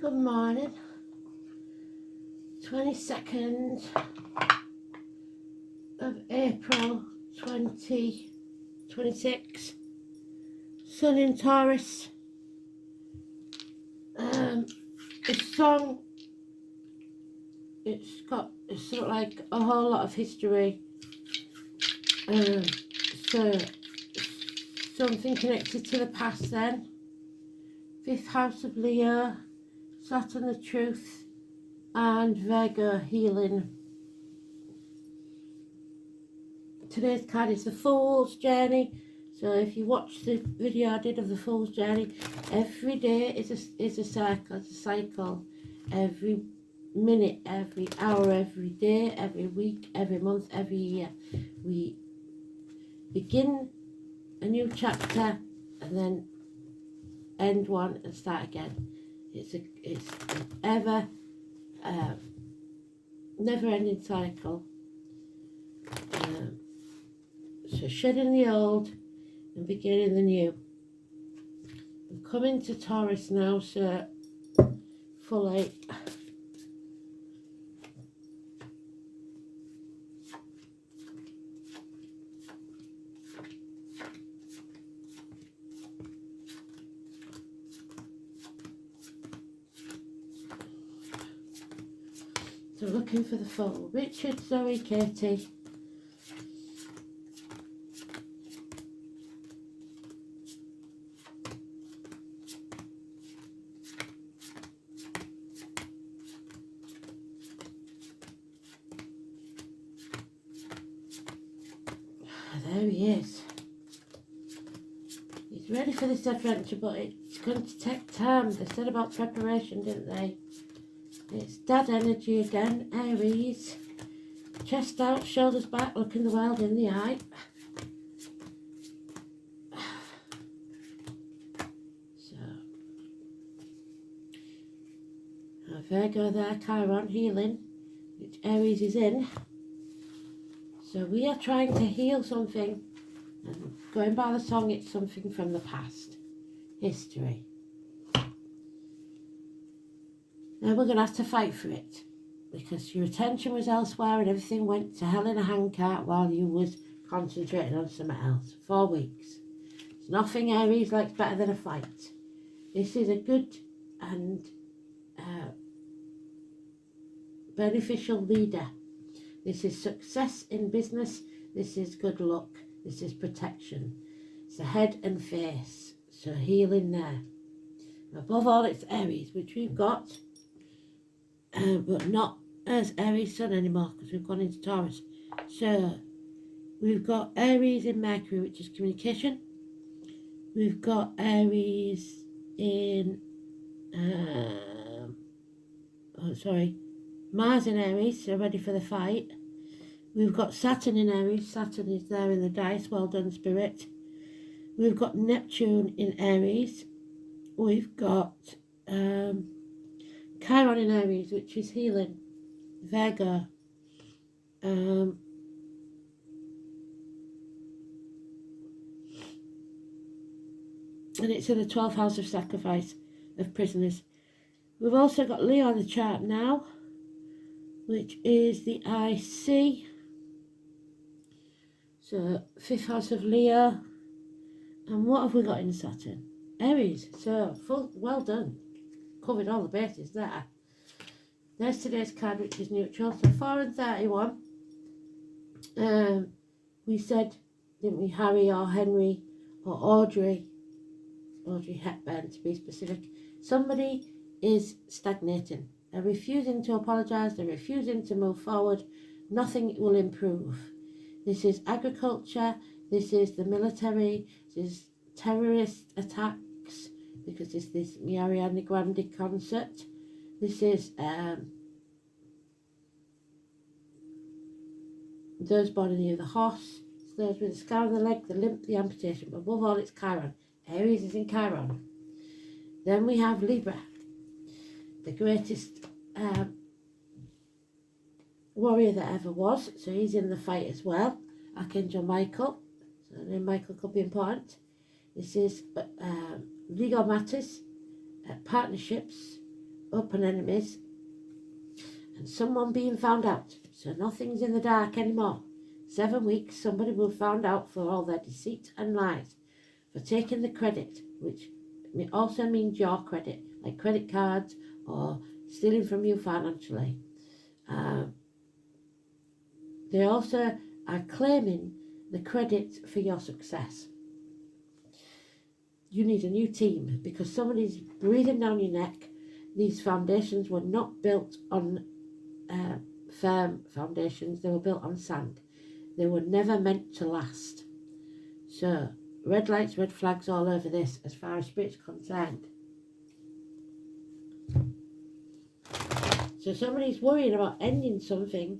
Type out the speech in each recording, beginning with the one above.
Good morning. 22nd of April 2026. Sun in Taurus. This song, it's sort of like a whole lot of history. So something connected to the past then. 5th house of Leo, Saturn the Truth, and Virgo healing. Today's card is the Fool's Journey. So if you watch the video I did of the Fool's Journey, every day is a cycle. It's a cycle. Every minute, every hour, every day, every week, every month, every year, we begin a new chapter and then end one and start again. It's an ever never-ending cycle. So shedding the old and beginning the new. I'm coming to Taurus now, so fully. So looking for the photo. Richard, Zoe, Katie. There he is. He's ready for this adventure, but it's going to take time. They said about preparation, didn't they? It's dad energy again, Aries. Chest out, shoulders back, looking the world in the eye. So, Virgo there, Chiron, healing, which Aries is in. So we are trying to heal something, and going by the song, it's something from the past, history. Now we're going to have to fight for it, because your attention was elsewhere and everything went to hell in a handcart while you was concentrating on something else. 4 weeks. It's nothing Aries likes better than a fight. This is a good and beneficial leader. This is success in business. This is good luck. This is protection. It's the head and face. So healing there. Above all, it's Aries, which we've got, but not as Aries Sun anymore, because we've gone into Taurus. So we've got Aries in Mercury, which is communication. We've got Aries in Mars in Aries, so ready for the fight. We've got Saturn in Aries. Saturn is there in the dice. Well done, Spirit. We've got Neptune in Aries. We've got Chiron in Aries, which is healing. Virgo. And it's in the 12th house of sacrifice of prisoners. We've also got Leo on the chart now, which is the IC. So 5th house of Leo. And what have we got in Saturn? Aries. So well done. Covered all the bases there. There's today's card, which is neutral. So 4 and 31. We said, didn't we, Harry or Henry or Audrey Hepburn to be specific. Somebody is stagnating. They're refusing to apologise. They're refusing to move forward. Nothing will improve. This is agriculture. This is the military. This is terrorist attacks, because it's this Ariana Grande concert. This is those born in the year of the horse. It's those with the scar on the leg, the limp, the amputation. But above all, it's Chiron. Aries is in Chiron. Then we have Libra, the greatest warrior that ever was. So he's in the fight as well. Archangel Michael. So the name Michael could be important. This is legal matters, partnerships, open enemies, and someone being found out. So nothing's in the dark anymore. 7 weeks, somebody will be found out for all their deceit and lies, for taking the credit, which also means your credit, like credit cards or stealing from you financially. They also are claiming the credit for your success. You need a new team because somebody's breathing down your neck. These foundations were not built on firm foundations, they were built on sand. They were never meant to last. So, red lights, red flags all over this as far as spirit's concerned. So somebody's worrying about ending something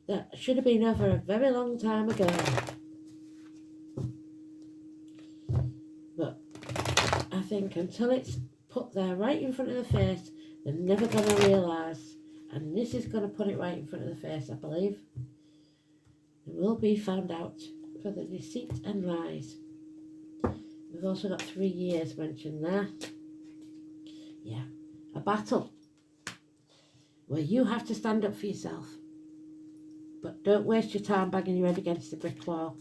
that should have been over a very long time ago. But I think until it's put there right in front of the face, they're never going to realise. And this is going to put it right in front of the face, I believe. They will be found out for the deceit and lies. We've also got 3 years mentioned there. Yeah, a battle where you have to stand up for yourself. But don't waste your time banging your head against the brick wall.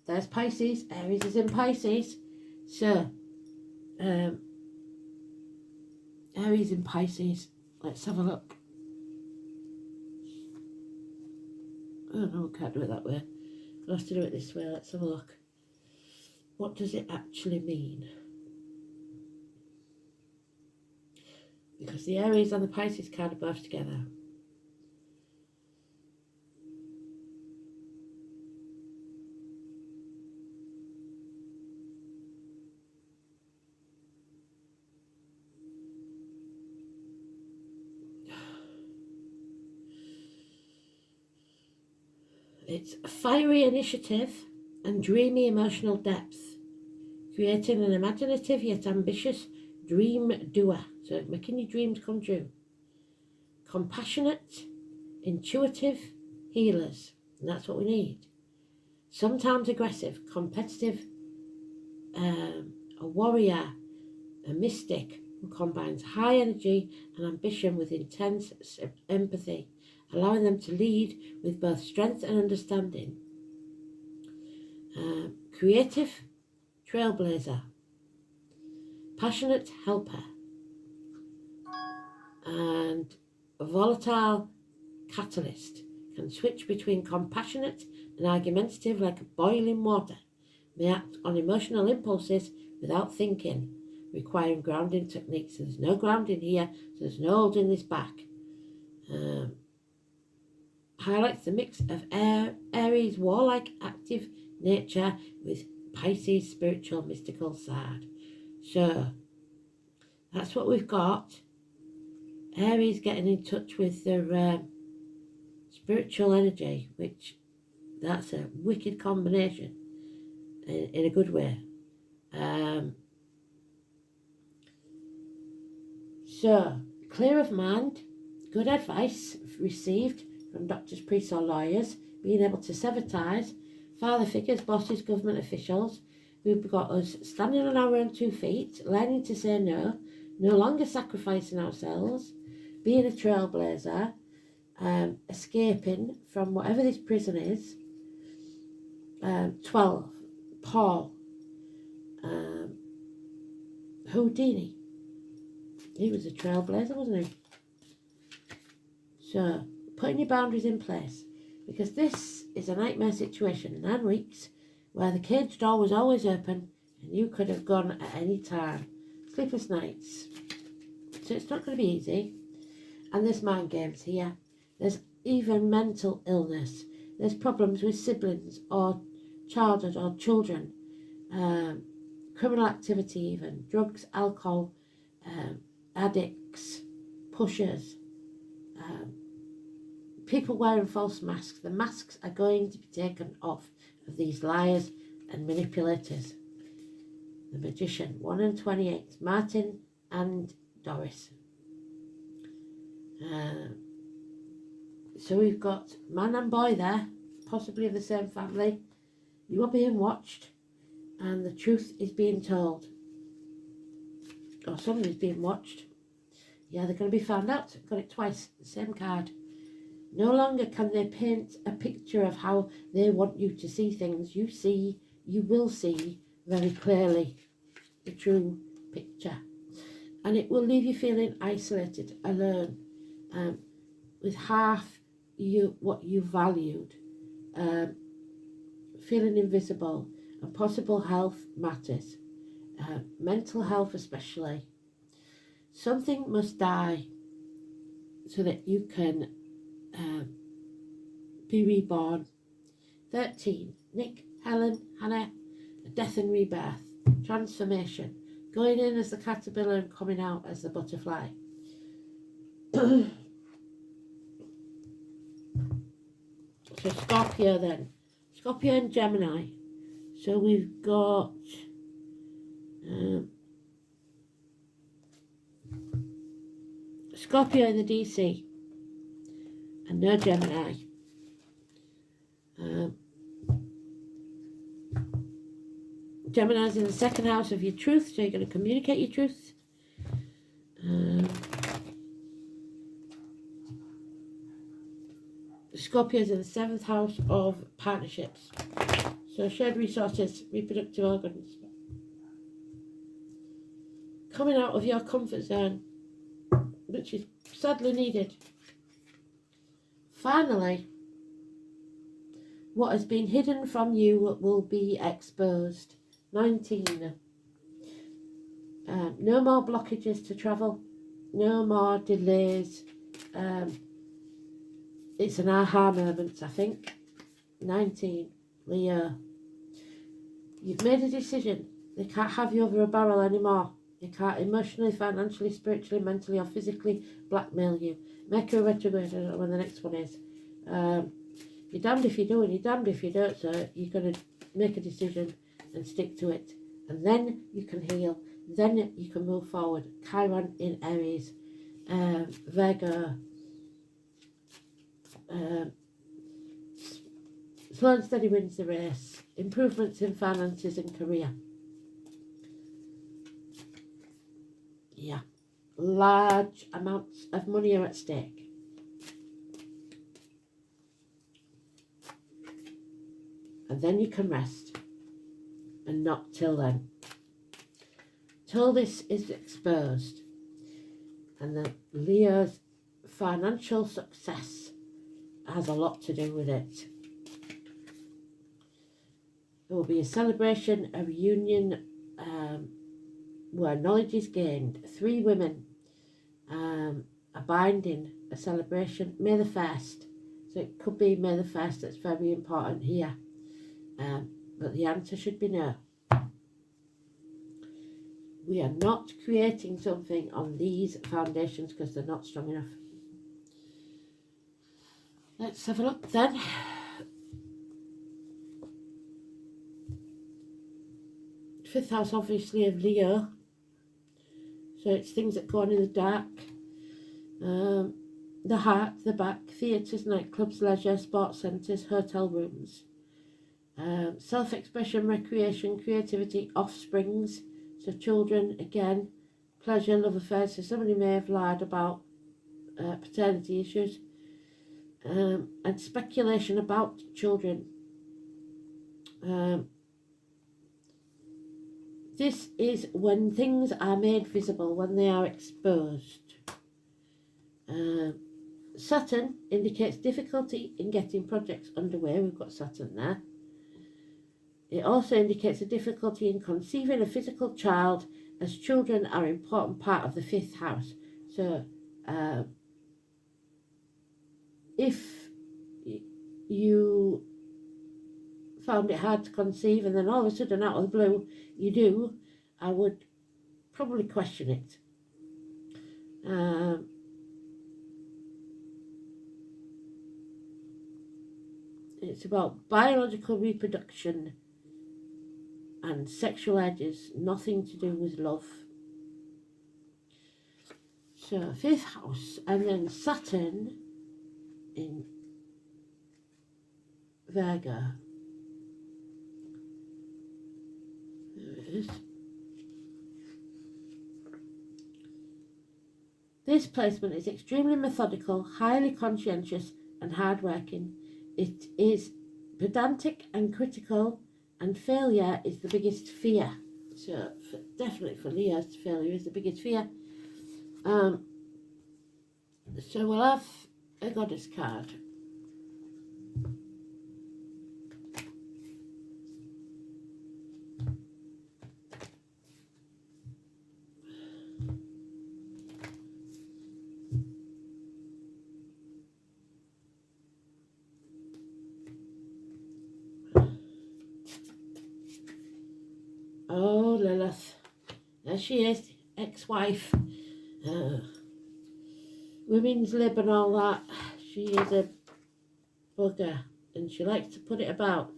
There's Pisces. Aries is in Pisces. So, Aries in Pisces. Let's have a look. Oh no, can't do it that way. I'll have to do it this way. Let's have a look. What does it actually mean? Because the Aries and the Pisces card are both together. It's fiery initiative and dreamy emotional depth, creating an imaginative yet ambitious dream doer, so making your dreams come true. Compassionate, intuitive healers, and that's what we need. Sometimes aggressive, competitive, a warrior, a mystic who combines high energy and ambition with intense empathy, allowing them to lead with both strength and understanding. Creative trailblazer, passionate helper, and a volatile catalyst, can switch between compassionate and argumentative like boiling water, may act on emotional impulses without thinking, requiring grounding techniques. So there's no grounding here, so there's no holding this back. Highlights the mix of Aries warlike active nature with Pisces spiritual mystical side. So that's what we've got. Aries getting in touch with their spiritual energy, which that's a wicked combination in a good way. So clear of mind, good advice received from doctors, priests or lawyers, being able to sever ties, father figures, bosses, government officials who've got us standing on our own 2 feet, learning to say no, no longer sacrificing ourselves, being a trailblazer, escaping from whatever this prison is. 12, Paul, Houdini. He was a trailblazer, wasn't he? So, putting your boundaries in place, because this is a nightmare situation. 9 weeks where the cage door was always open and you could have gone at any time. Sleepless nights. So it's not going to be easy. And there's mind games here. There's even mental illness. There's problems with siblings or childhood or children. Criminal activity even. Drugs, alcohol, addicts, pushers. People wearing false masks. The masks are going to be taken off of these liars and manipulators. The Magician, 1 and 28, Martin and Doris. So we've got man and boy there, possibly of the same family. You are being watched and the truth is being told. or somebody's being watched. Yeah, they're going to be found out. Got it twice, the same card. No longer can they paint a picture of how they want you to see things. You will see very clearly the true picture. And it will leave you feeling isolated, alone, with half what you valued, feeling invisible, and possible health matters, mental health especially. Something must die so that you can be reborn. 13. Nick, Helen, Hannah, a death and rebirth, transformation, going in as the caterpillar and coming out as the butterfly. So Scorpio then. Scorpio and Gemini. So we've got Scorpio in the DC and no Gemini. Gemini's in the second house of your truth, so you're going to communicate your truth. Scorpio's in the 7th house of partnerships. So shared resources, reproductive organs. Coming out of your comfort zone, which is sadly needed. Finally, what has been hidden from you will be exposed. 19. No more blockages to travel. No more delays. It's an aha moment, I think. 19. Leo. You've made a decision. They can't have you over a barrel anymore. They can't emotionally, financially, spiritually, mentally or physically blackmail you. Mercury retrograde, I don't know when the next one is. You're damned if you do and you're damned if you don't, so you're going to make a decision and stick to it. And then you can heal. Then you can move forward. Chiron in Aries. Virgo. Slow and steady wins the race. Improvements in finances and career. Yeah. Large amounts of money are at stake. And then you can rest. And not till then. Till this is exposed. And the Leo's financial success has a lot to do with it. There will be a celebration, a reunion where knowledge is gained. 3 women, a binding, a celebration. May the 1st. So it could be May the 1st. That's very important here. But the answer should be no. We are not creating something on these foundations because they're not strong enough. Let's have a look then. Fifth house, obviously, of Leo. So it's things that go on in the dark. The heart, the back, theatres, nightclubs, leisure, sports centres, hotel rooms. Self-expression, recreation, creativity, offsprings. So children, again, pleasure, love affairs. So somebody may have lied about paternity issues. And speculation about children. This is when things are made visible, when they are exposed. Saturn indicates difficulty in getting projects underway. We've got Saturn there. It also indicates a difficulty in conceiving a physical child, as children are an important part of the 5th house. So if you found it hard to conceive and then all of a sudden out of the blue you do, I would probably question it. It's about biological reproduction and sexual edges, nothing to do with love. So 5th house, and then Saturn in Virgo. There it is. This placement is extremely methodical, highly conscientious and hard-working. It is pedantic and critical, and failure is the biggest fear. So definitely for Leo, failure is the biggest fear. So we'll have a goddess card. Oh, Lilith. There she is, ex-wife. Women's lib and all that. She is a bugger and she likes to put it about.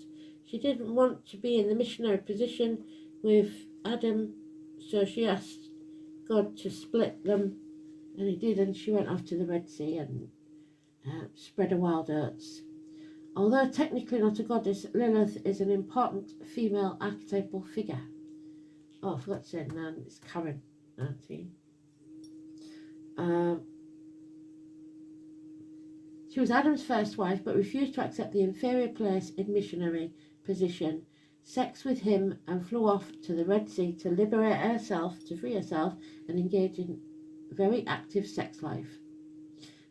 She didn't want to be in the missionary position with Adam, so she asked God to split them, and he did, and she went off to the Red Sea and spread her wild oats. Although technically not a goddess, Lilith is an important female archetypal figure. Oh, I forgot to say, man, it's Karen, 19. She was Adam's first wife, but refused to accept the inferior place in missionary position, sex with him, and flew off to the Red Sea to liberate herself, to free herself, and engage in very active sex life.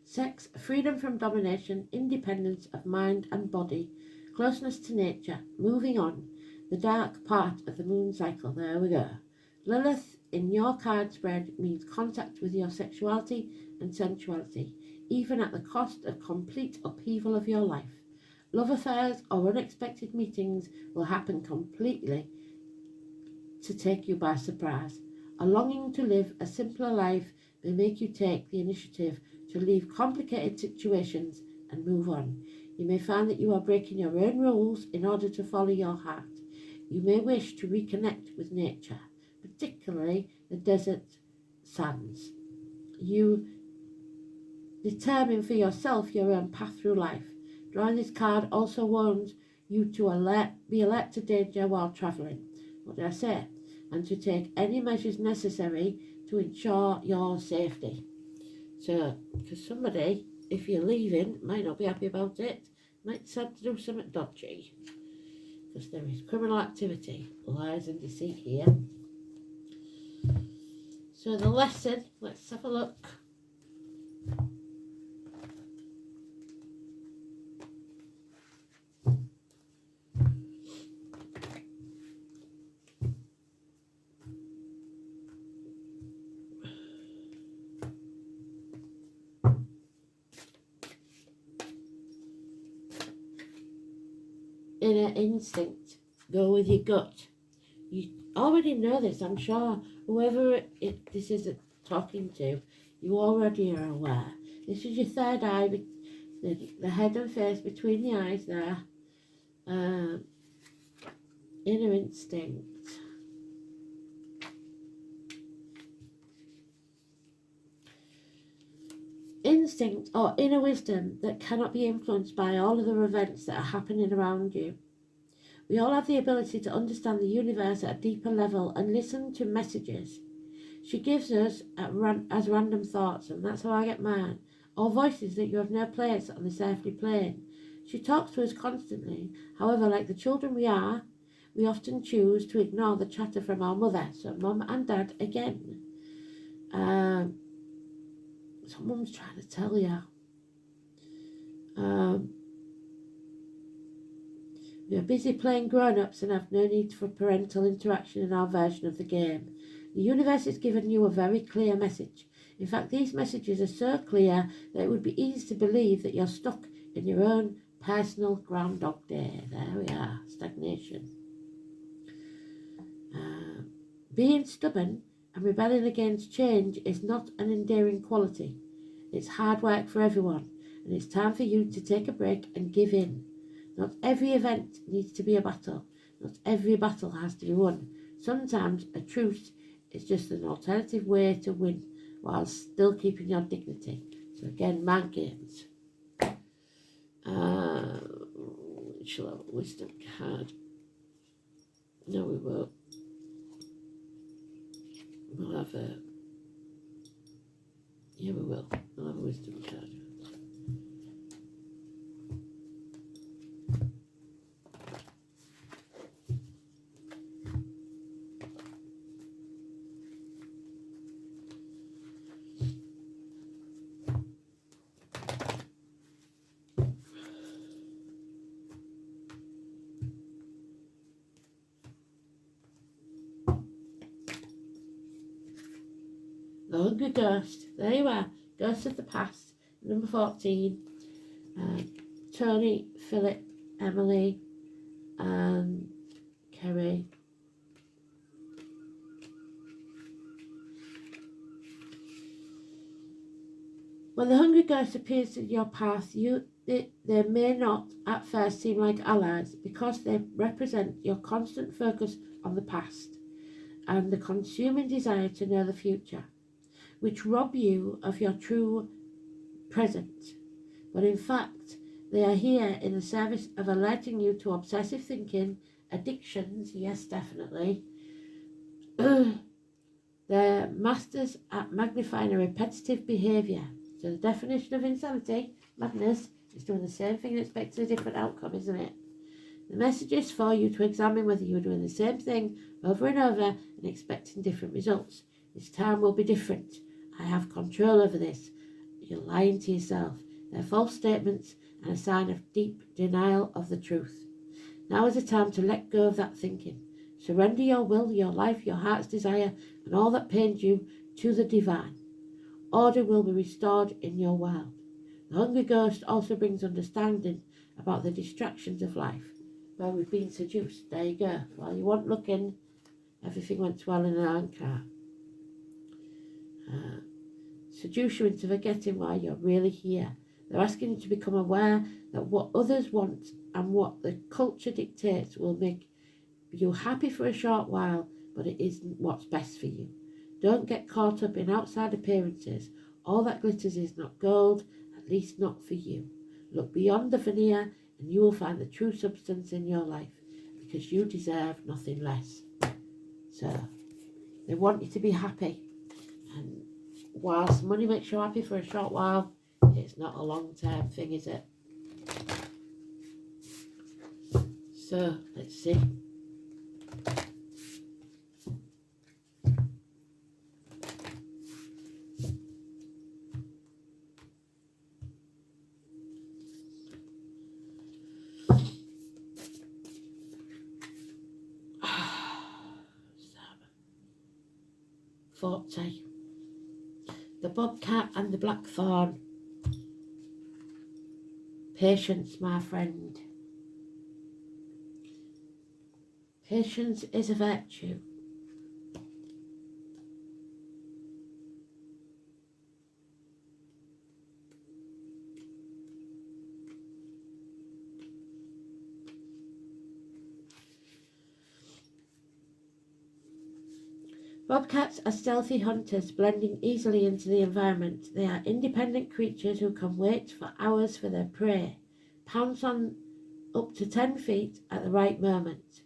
Sex, freedom from domination, independence of mind and body, closeness to nature, moving on, the dark part of the moon cycle. There we go. Lilith in your card spread means contact with your sexuality and sensuality, even at the cost of complete upheaval of your life. Love affairs or unexpected meetings will happen completely to take you by surprise. A longing to live a simpler life may make you take the initiative to leave complicated situations and move on. You may find that you are breaking your own rules in order to follow your heart. You may wish to reconnect with nature, particularly the desert sands. You determine for yourself your own path through life. Drawing this card also warns you to be alert to danger while travelling. What did I say? And to take any measures necessary to ensure your safety. So, because somebody, if you're leaving, might not be happy about it, might decide to do something dodgy. Because there is criminal activity, lies and deceit here. So the lesson, let's have a look. Inner instinct. Go with your gut. You already know this, I'm sure. Whoever this is talking to, you already are aware. This is your third eye, the head and face between the eyes there. Inner instinct. Instinct or inner wisdom that cannot be influenced by all other events that are happening around you. We all have the ability to understand the universe at a deeper level and listen to messages she gives us as random thoughts, and that's how I get mine, or voices that you have no place on this earthly plane. She talks to us constantly. However, like the children we are, we often choose to ignore the chatter from our mother. So mum and dad again. Someone's trying to tell you. We are busy playing grown-ups and have no need for parental interaction in our version of the game. The universe has given you a very clear message. In fact, these messages are so clear that it would be easy to believe that you're stuck in your own personal Groundhog Day. There we are, stagnation. Being stubborn and rebelling against change is not an endearing quality. It's hard work for everyone, and it's time for you to take a break and give in. Not every event needs to be a battle. Not every battle has to be won. Sometimes a truce is just an alternative way to win while still keeping your dignity. So again, mind games. Shall have a wisdom card. No, we won't. We'll have a Yeah, we will. We'll have a wisdom card. The Hungry Ghost. There you are. Ghost of the Past. Number 14. Tony, Philip, Emily, and Kerry. When the Hungry Ghost appears in your path, they may not at first seem like allies because they represent your constant focus on the past and the consuming desire to know the future, which rob you of your true present. But in fact, they are here in the service of alerting you to obsessive thinking, addictions, yes, definitely. They're masters at magnifying a repetitive behaviour. So the definition of insanity, madness, is doing the same thing and expecting a different outcome, isn't it? The message is for you to examine whether you are doing the same thing over and over and expecting different results. This time will be different. I have control over this. You're lying to yourself. They're false statements and a sign of deep denial of the truth. Now is the time to let go of that thinking. Surrender your will, your life, your heart's desire, and all that pains you to the divine. Order will be restored in your world. The Hungry Ghost also brings understanding about the distractions of life, where we've been seduced. There you go. While you weren't looking, everything went well in an iron cart. Seduce you into forgetting why you're really here. They're asking you to become aware that what others want and what the culture dictates will make you happy for a short while, but it isn't what's best for you. Don't get caught up in outside appearances. All that glitters is not gold, at least not for you. Look beyond the veneer and you will find the true substance in your life, because you deserve nothing less. So, they want you to be happy. And whilst money makes you happy for a short while, it's not a long-term thing, is it? So, let's see. Forte. The bobcat and the blackthorn. Patience, my friend. Patience is a virtue. Bobcats are stealthy hunters, blending easily into the environment. They are independent creatures who can wait for hours for their prey, pounce on up to 10 feet at the right moment.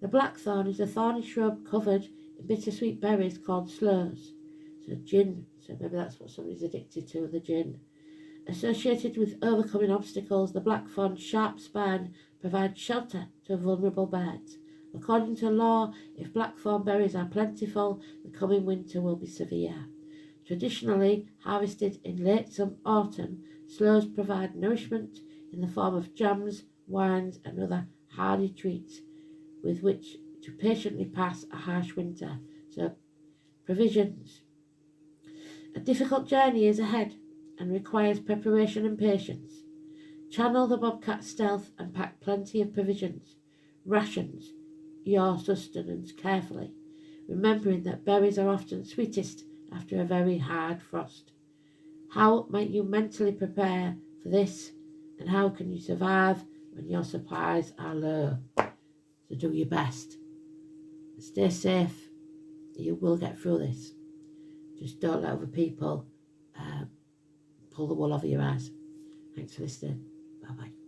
The blackthorn is a thorny shrub covered in bittersweet berries called sloes. So gin, so maybe that's what somebody's addicted to, the gin. Associated with overcoming obstacles, the blackthorn's sharp spine provides shelter to vulnerable birds. According to law, if blackthorn berries are plentiful, the coming winter will be severe. Traditionally harvested in late autumn, sloes provide nourishment in the form of jams, wines, and other hardy treats with which to patiently pass a harsh winter. So, provisions. A difficult journey is ahead and requires preparation and patience. Channel the bobcat's stealth and pack plenty of provisions, rations, your sustenance carefully, remembering that berries are often sweetest after a very hard frost. How might you mentally prepare for this, and how can you survive when your supplies are low? So do your best. Stay safe. You will get through this. Just don't let other people pull the wool over your eyes. Thanks for listening. Bye-bye.